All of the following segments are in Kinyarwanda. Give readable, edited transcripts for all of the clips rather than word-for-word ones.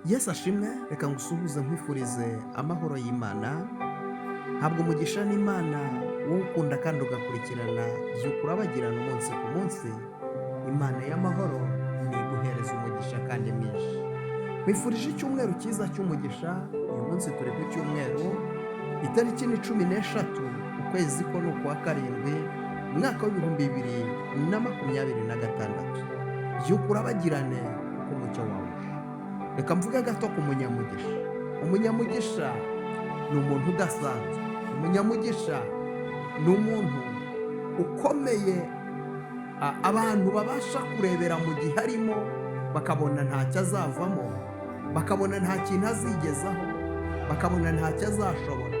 Yesu ashimwe, reka ngusuhuze nkwifurize amahoro y'Imana. Habwa umugisha n'Imana wowe ukunda kandi ugakurikirana by'ukuri urabagirana umunsi ku munsi. Imana y'amahoro ntiguhereza umugisha kandi mwinshi. Nkwifurije icyumweru cyiza cy'umugisha. Uyu munsi turi ku cyumweru, itariki ni 16 ukwezi ko ni ukwa karindwi, umwaka w'2026. By'ukuri urabagirane uko umucyo wawe. Reka mvuge gato ku munyamugisha. Umunyamugisha ni umuntu udasanzwe. Umunyamugisha ni umuntu ukomeye, abantu babasha kurebera mu gihe arimo bakabona ntacyo azavamo, bakabona nta kintu azigezaho, bakabona ntacyo azashobora,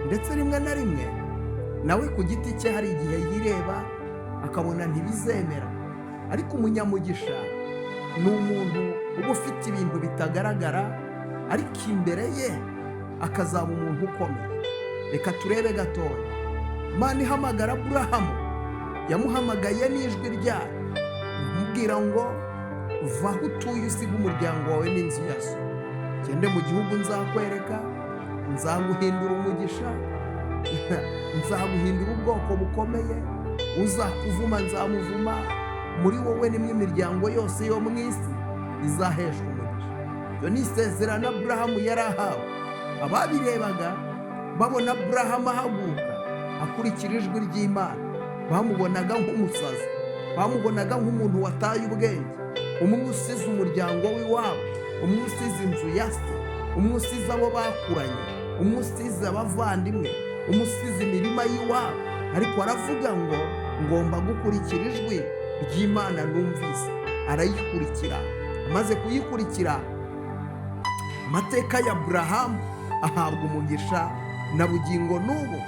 ndetse rimwe na rimwe nawe ku giti cye hari igihe yireba akabona ntibizemera. Ariko umunyamugisha ni umuntu uba ufite ibintu bitagaragara, ariko imbere ye akazaba umuntu ukomeye. Reka turebe gatoya. Imana ihamagara Aburahamu, yamuhamagaye n'ijwi ryayo imubwira ngo va aho utuye usiga umuryango wawe n'inzu ya so, ugende mu gihugu nzakwereka, nzaguhindura umugisha, nzaguhindura ubwoko bukomeye, uzakuvuma nzamuvuma, muri wowe nimwe imiryango yose yo mu isi izaheshwa umugisha. Ibyo ni isezerano Aburahamu yari ahawe. Ababirebaga babona Aburahamu ahaguruka akurikira ijwi ry'Imana, bamubonaga nk'umusazi, bamubonaga nk'umuntu wataye ubwenge, umwe usize umuryango w'iwabo, umwe usize inzu ya se, umwe usize abo bakuranye, umwe usize abavandimwe, umwe usize imirima y'iwabo. Ariko aravuga ngo ngomba gukurikira ijwi ry'Imana numvise. Arayikurikira. Amaze kuyikurikira, amateka ya Aburahamu ahabwa umugisha, na bugingo n'ubu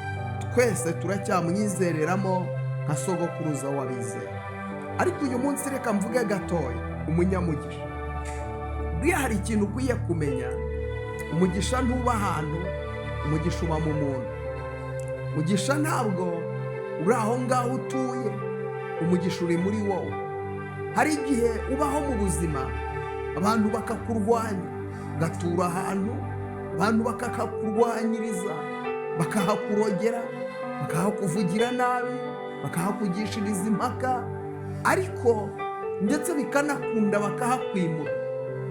twese turacyamwizereramo nka sogokuruza w'abizera. Ariko uyu munsi reka mvuge gatoya umunyamugisha. Buriya hari ikintu ukwiye kumenya. Umugisha ntuba ahantu, umugisha uba mu muntu. Umugisha ntabwo uri aho ngaho utuye, umugisha uri muri wowe. Hari igihe ubaho mu buzima abantu bakakurwanya, ugatura ahantu abantu bakakurwanyiriza, bakahakurogera, bakahakuvugira nabi, bakahakugishiriza impaka, ariko ndetse bikanakunda bakahakwimura,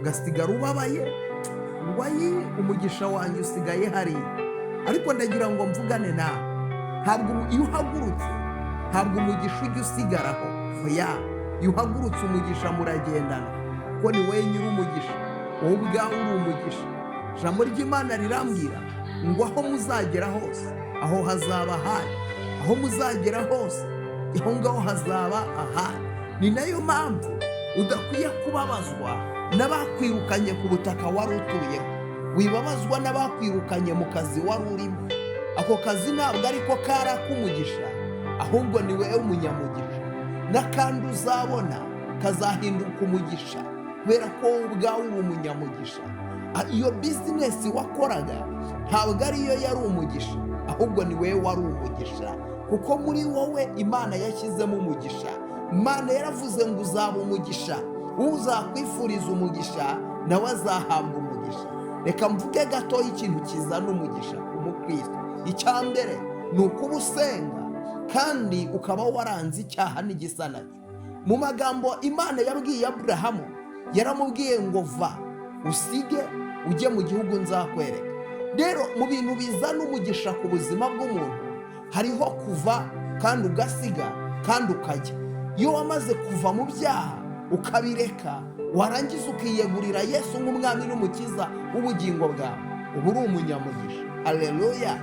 ugasigara ubabaye, umugisha wanjye usigaye hariya. Ariko ndagira ngo mvugane nawe, ntabwo iyo uhagurutse ntabwo umugisha ujya usigaraho. Oya, iyo uhagurutse umugisha muragendana, kuko ni wowe nyiri umugisha, wowe ubwawe uri umugisha. Ijambo ry'Imana rirambwira ngo aho muzagera hose aho hazaba ahari, aho muzagera hose aho ngaho hazaba ahari. Ni nayo mpamvu udakwiye kubabazwa n'abakwirukanye ku butaka wari utuyeho, wibabazwa n'abakwirukanye mu kazi wari urimo. Ako kazi ntabwo ariko kari ak'umugisha, ahubwo ni wowe umunyamugisha, n'akandi uzabona kazahinduka umugisha kubera ko wowe ubwawe uri umunyamugisha. Iyo bizinesi wakoraga ntabwo ariyo yari umugisha, ahubwo ni wowe wari umugisha, kuko muri wowe Imana yashyizemo umugisha. Imana yaravuze ngo uzaba umugisha, uzakwifuriza umugisha nawe azahabwa umugisha. Reka mvuge gato ikintu kizana umugisha ku mukristo. Icya mbere ni ukuba usenga kandi ukaba waranze icyaha n'igisa nacyo. Mu magambo Imana yabwiye Aburahamu, yaramubwiye ngo va usige ujye mu gihugu nzakwereka. Rero mu bintu bizana umugisha ku buzima bw'umuntu hariho kuva kandi ugasiga kandi ukajya. Iyo wamaze kuva mu byaha ukabireka, warangiza ukiyegurira Yesu nk'umwami n'umukiza w'ubugingo bwawe, uba uri umunyamugisha. Haleluya!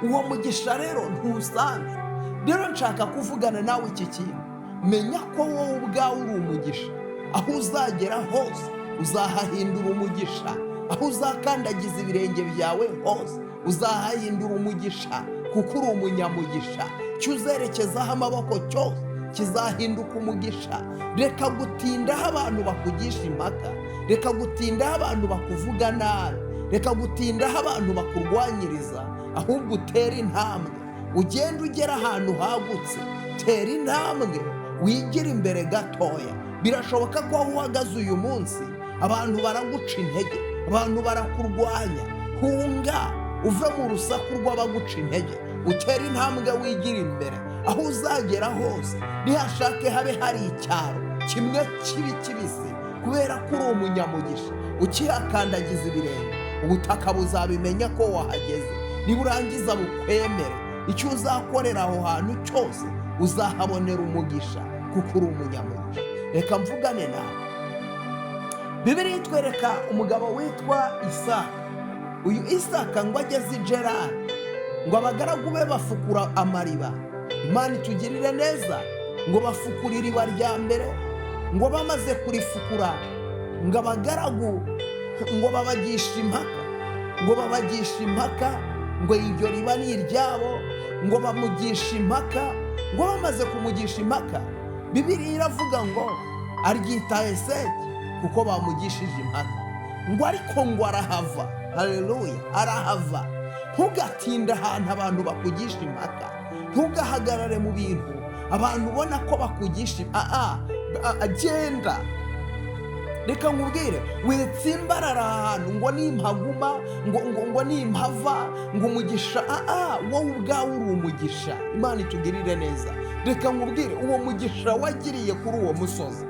Uwo mugisha rero ntusanzwe. Rero nshaka kuvugana nawe iki kintu. Menya ko wowe ubwawe uri umugisha. Aho uzagera hose uzahahindura umugisha, aho uzakandagiza ibirenge byawe hose uzahahindura umugisha, kuko uri umunyamugisha. Icyo uzerekezaho amaboko cyose kizahinduka umugisha. Reka gutindaho abantu bakugisha impaka, reka gutindaho abantu bakuvuga nabi, reka gutindaho abantu bakurwanyiriza, ahubwo utera intambwe ugenda ugera ahantu hagutse. Tera intambwe, wigira imbere gatoya. Birashoboka ko aho uhagaze uyu munsi abantu baraguca intege, abantu barakurwanya. Hunga uve mu rusaku rw'abaguca intege, utera intambwe wigira imbere. Aho uzagera hose nihashake habe hari icyaro kimwe kibi kibisi, kubera ko uri umunyamugisha. Ukihakandagiza ibirenge, ubutaka buzabimenya ko wahageze. Niburangiza bukwemere, icyo uzakorera aho hantu cyose uzahabonera umugisha, kuko uri umunyamugisha. Reka mvugane nawe. Bibiliya itwereka umugabo witwa Isaka. Uyu Isaka ngo ageze i Gerari, ngo abagaragu be bafukura amariba. Imana itugirire neza, ngo bafukura iriba rya mbere, ngo bamaze kurifukura, ngo abagaragu ngo babagisha impaka, ngo iryo riba ni iryabo, ngo bamugisha impaka. Ngo bamaze kumugisha impaka, Bibiliya iravuga ngo aryita Eseki, kuko bamugishije impaka. Ngo ariko ngo arahava. Haleluya, arahava. Ntugatinde ahantu abantu bakugisha impaka, ntugahagarare mu bintu abantu ubona ko bakugisha. Agenda. Reka nkubwire, witsimbarara ahantu ngo nimpaguma, ngo nimpava, ngo umugisha. Wowe ubwawe uri umugisha. Imana itugirire neza. Reka nkubwire, uwo mugisha wagiriye kuri uwo musozi,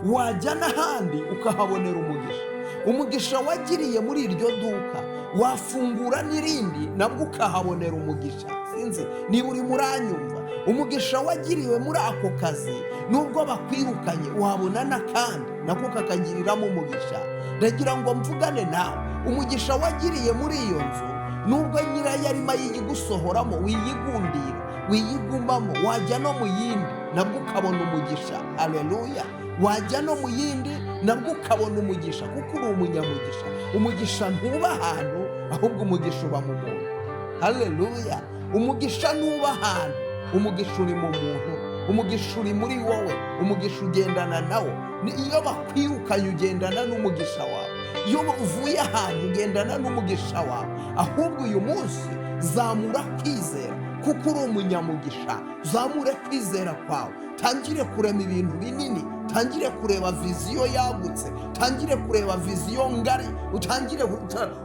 wajya n'ahandi ukahabonera umugisha. Umugisha wagiriye muri iryo duka, wafungura n'irindi nabwo ukahabonera umugisha. Sinzi niba uri muranyumva. Umugisha wagiriwe muri ako kazi, nubwo bakwirukanye uhabona n'akandi nako kakagiriramo umugisha. Ndagira ngo mvugane nawe, umugisha wagiriye muri iyo nzu, nubwo nyirayo arimo yigusohoramo, wiyigundira, wiyigumamo, wajya no mu yindi nabwo ukabona umugisha. Haleluya. Wajya no mu yindi nabwo ukabona umugisha, kuko uri umunyamugisha. Umugisha ntuba ahantu, ahubwo umugisha uba mu muntu. Haleluya. Umugisha ntuba ahantu, umugisha uri mu muntu. Umugisha uri muri wowe, umugisha ugendana nawo. Iyo bakwirukanye ugendana n'umugisha wawe, iyo uvuye ahantu ugendana n'umugisha wawe. Ahubwo uyu munsi zamura kwizera, kuko uri umunyamugisha. Zamure kwizera kwawe, tangire kurema ibintu binini, tangire kureba viziyo yagutse, tangire kureba viziyo ngari,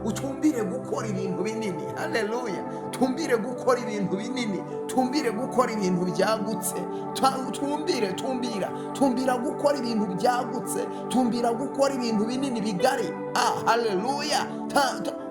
utumbire gukora ibintu binini. Haleluya. Tumbire gukora ibintu binini, tumbire gukora ibintu byagutse. Tumbira gukora ibintu byagutse, tumbira gukora ibintu binini bigari. Haleluya.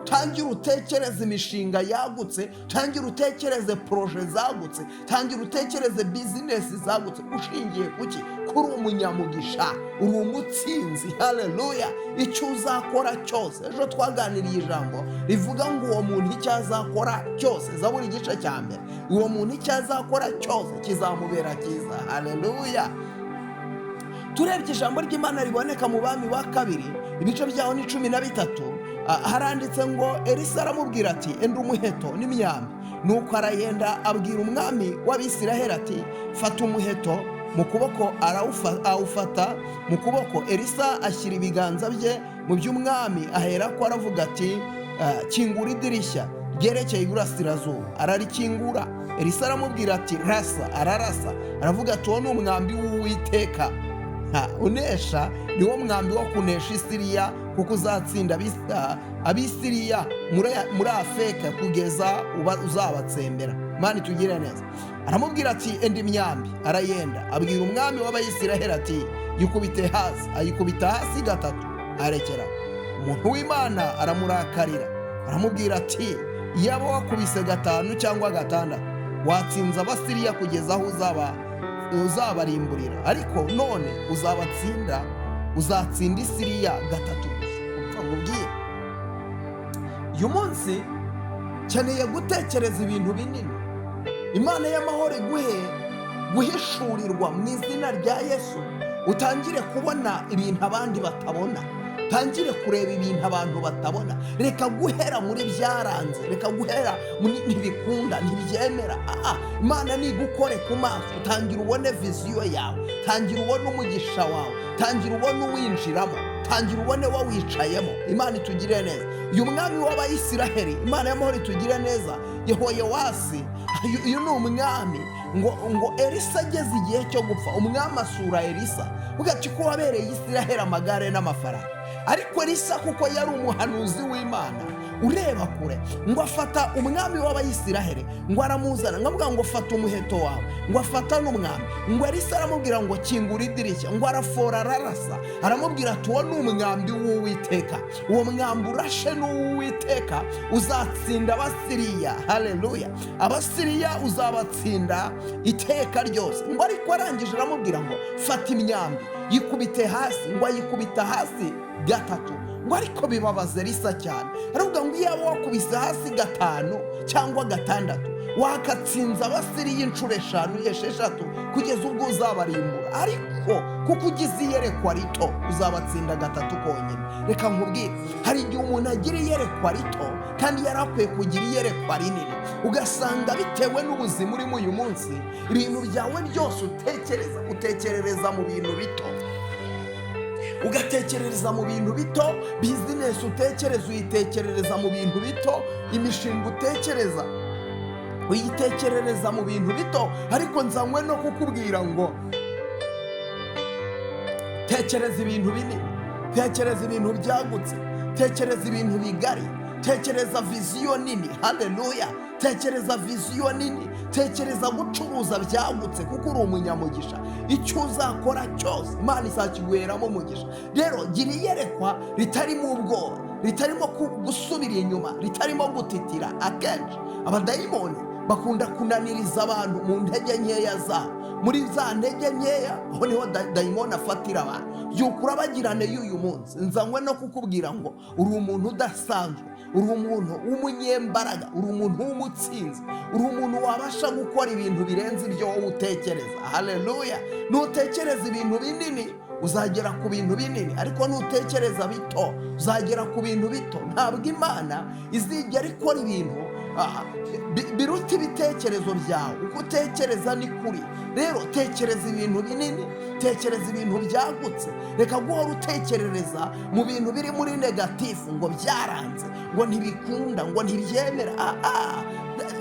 Tangira utekereze imishinga yagutse, tangira utekereze proje zagutse, tangira utekereze bizinesi zagutse. Ushingiye kuki? Kuri umunyamugisha, uri umutsinzi. Haleluya. Icyo uzakora cyose, ejo twaganiriye ijambo rivuga ngo uwo muntu icyo azakora cyose, Zaburi igice cya mbere, uwo muntu icyo azakora cyose kizamubera cyiza. Haleluya. Turebye ijambo ry'Imana riboneka mu Bami wa kabiri, ibice byaho ni 13. Haranditse ngo Elisa aramubwira ati, enda umuheto n'imyambi. Nuko arayenda abwira umwami w'Abisiraheli ati, fata umuheto mu kuboko. Awufata mu kuboko. Elisa ashyira ibiganza bye mu by'umwami, ahera ko aravuga ati, kingura idirishya ryerekeye iburasirazuba. Ararikingura. Elisa aramubwira ati, rasa. Ararasa. Aravuga ati, uwo ni umwambi w'Uwiteka unesha, niwo mwambi wo kunesha Isiriya, kuko uzatsinda Abisiriya muri Afeka kugeza uzabatsembera. Imana itugire neza. Aramubwira ati, enda imyambi. Arayenda abwira umwami w'Abayisiraheli ati, yikubite hasi. Ayikubita hasi gatatu, arekera. Umuntu w'Imana aramurakarira, aramubwira ati, iyaba wakubise 5 cyangwa 6, watsinze Abasiriya kugeza aho uzabarimburira. Ariko none uzatsinda Isiriya 3 gusa. Nkubwiye, uyu munsi keneye gutekereza ibintu binini. Imana y'amahoro iguhe guhishurirwa mu izina rya Yesu. Utangire kubona ibintu abandi batabona, tangire kureba ibintu abantu batabona. Reka guhera muri byaranze, reka guhera ntibikunda, ntibyemera. Imana nigukore ku maso, tangira ubone viziyo yawe, tangira ubone umugisha wawe, tangira ubone uwinjiramo, tangira ubone wawicayemo. Imana itugire neza. Uyu mwami w'Abayisiraheli, Imana y'amahoro itugire neza, Yehoyowasi uyu ni umwami ngo Elisa ageze igihe cyo gupfa, umwami asura Elisa ugati ko wabereye Isiraheli amagare n'amafarasi. Ariko Elisa kuko yari umuhanuzi w'Imana ureba kure, ngo afata umwami w'Abayisiraheli ngo aramuzana, ngavuga ngo fata umuheto wawe, ngo afata n'umwami, ngo Elisa aramubwira ngo kingura idirishya, ngo arafora ararasa, aramubwira ati uwo ni umwambi w'Uwiteka, uwo mwambi urashe n'Uwiteka uzatsinda Abasiriya. Haleluya! Abasiriya uzabatsinda iteka ryose. Ngo ariko arangije aramubwira ngo fata imyambi yikubite hasi, ngo ayikubita hasi gatatu. Ngo ariko bibabaza Elisa cyane, aravuga ngo iyo wakubise hasi 5 cyangwa 6 wakatsinza Abasiriya inshuro 5 esheshatu kugeza ubwo uzabarimbura, ariko kuko ugize iyerekwa rito uzabatsinda 3 konyine. Reka nkubwire, hari igihe umuntu agira iyerekwa rito kandi yari akwiye kugira iyerekwa rinini, ugasanga bitewe n'ubuzima urimo uyu munsi, ibintu byawe byose utekerereza mu bintu bito, ugatekerereza mu bintu bito, bizinesi utekereza uyitekerereza mu bintu bito, imishinga utekereza uyitekerereza mu bintu bito. Ariko nzanywe no kukubwira ngo tekereza ibintu binini, tekereza ibintu byagutse, tekereza ibintu bigari, tekereza viziyo nini. Haleluya! Tekereza viziyo nini, tekereza gucuruza byagutse kuko uri umunyamugisha. Icyo uzakora cyose Imana izakiguheramo umugisha. Rero gira iyerekwa ritarimo ubwoba, ritarimo gusubira inyuma, ritarimo gutitira. Akenshi abadayimoni bakunda kunaniriza abantu mu ntege nkeya zabo. Muri za ntege nkeya aho niho dayimoni afatira abantu. Byuka urabagirane y'uyu munsi, nzanywe no kukubwira ngo uri umuntu udasanzwe, uri umuntu w'umunyembaraga, uri umuntu w'umutsinzi, uri umuntu wabasha gukora ibintu birenze ibyo wowe utekereza. Haleluya! Nutekereza ibintu binini uzagera ku bintu binini, ariko nutekereza bito uzagera ku bintu bito. Ntabwo Imana izigera ikora ibintu biruta ibitekerezo byawe. Uko utekereza ni kuri. Rero tekereza ibintu binini, tekereza ibintu byagutse. Reka guhora utekerereza mu bintu biri muri negatifu, ngo byaranze, ngo ntibikunda, ngo ntibyemera.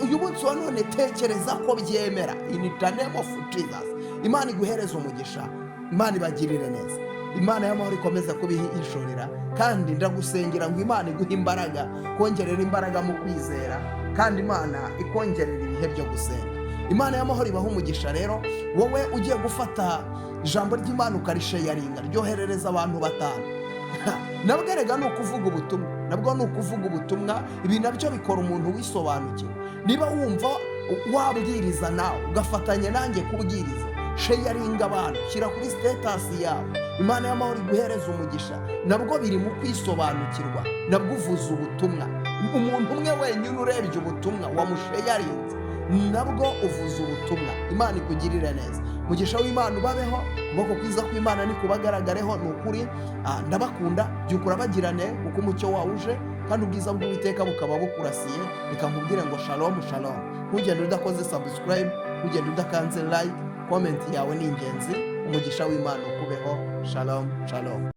Uyu munsi wa none tekereza ko byemera. In the name of Jesus. Imana iguhereza umugisha, Imana ibagirire neza, Imana y'amahoro ikomeza kubihishurira, kandi ndagusengera ngo Imana iguhe imbaraga, kongerera imbaraga mu kwizera, kandi Imana ikongerera ibihe byo gusenga. Imana y'amahoro ibaha umugisha. Rero wowe ugiye gufata ijambo ry'Imana ukarisharinga, ryoherereza abantu 5. Nabwo erega ni ukuvuga ubutumwa, nabwo ni ukuvuga ubutumwa. Ibi nabyo bikora umuntu wisobanukiwe. Niba wumva wabwiriza nawe ugafatanya nanjye kubwiriza, sharinga abantu, shyira kuri status yawe. Imana y'amahoro iguhereza umugisha. Nabwo biri mu kwisobanukirwa, nabwo uvuza ubutumwa. Umuntu umwe wenyine urebye ubutumwa wamusharinze, nabwo uvuza ubutumwa. Imana ikugirire neza, umugisha w'Imana ubabeho, ukuboko kwiza kw'Imana nikubagaragareho. Ni ukuri ndabakunda, byuka urabagirane kuko umucyo wawe uje, kandi ubwiza bw'Uwiteka bukaba bukurasiye. Reka nkubwire ngo shalom shalom. Ntugende udakoze subscribe, ntugende udakanze like, comment yawe ni ingenzi. Umugisha w'Imana ukubeho. Shalom shalom.